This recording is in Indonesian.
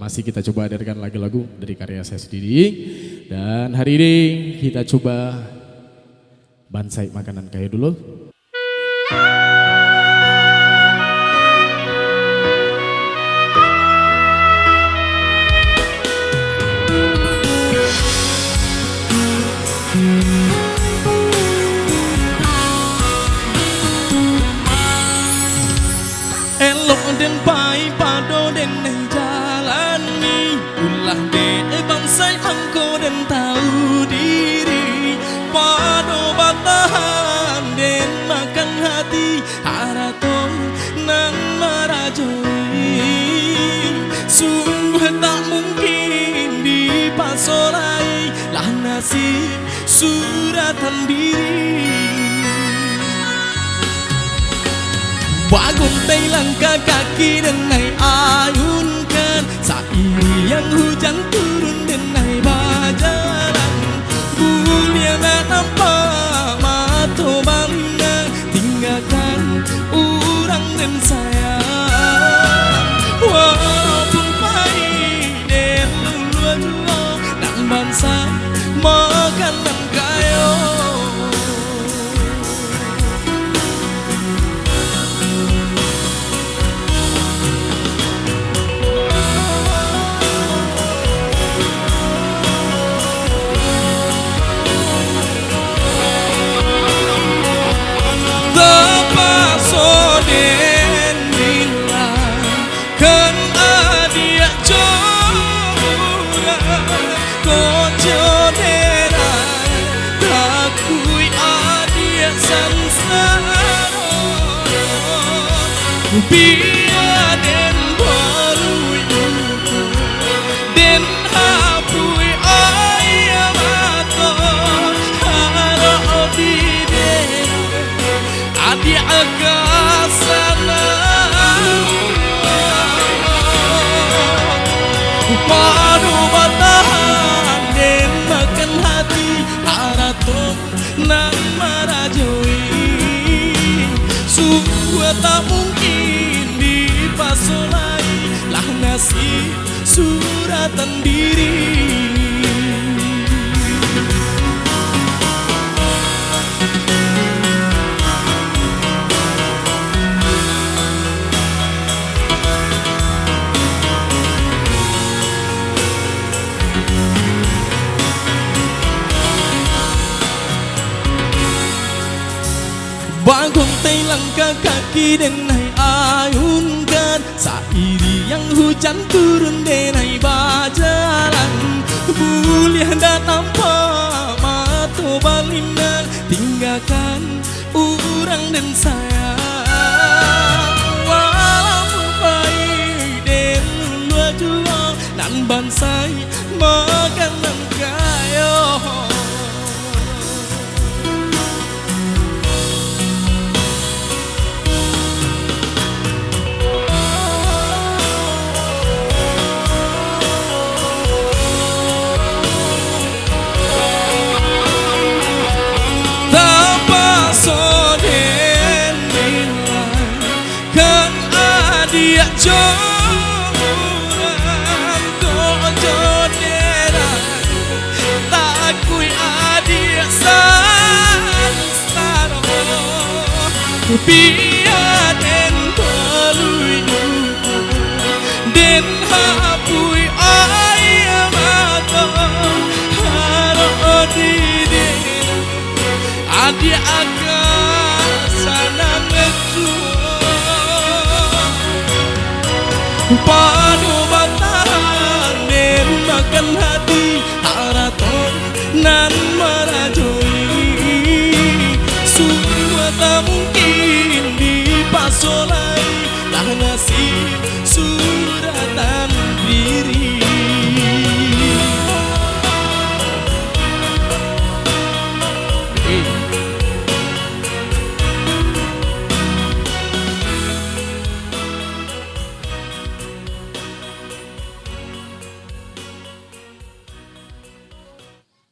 masih kita coba hadirkan lagu-lagu dari karya saya sendiri. Dan hari ini kita coba bansai makanan kaya dulu. Elok dan baik pado dan jalani ulah de bansai angko dan tahu diri pado batahan dan makan hati haraton nan marajoi sungguh tak mungkin dipasolai lah nasib suratan diri. Bangun teh langkah kaki dan naik ayunkan saat yang hujan turun dan naik berjalan mulia tanpa mata bangga tinggalkan orang dan sayang walaupun pahit dan luar dan bangsa makanan kayo. Biar den barui den hapui ayam atau haro di den adi agasana padu batahan den makan hati haraton nan marajoi sungguh tak mungkin dipasolai lah nasib suratan diri. Bangun teh langkah kaki dan naik ayunkan sairi yang hujan turun dan naik berjalan mulia dan tanpa mata balindang tinggalkan orang dan sayang walaupun pahit dan luar jual dan bansai makanan kayo. Dia joran kojoneran takui adia sansaro biar den palui den hapui ayam atau haro di den adia agak sana ngejua padu batahan dan makan hati haraton nan marajoi sungguh tak mungkin dipasolai lah nasib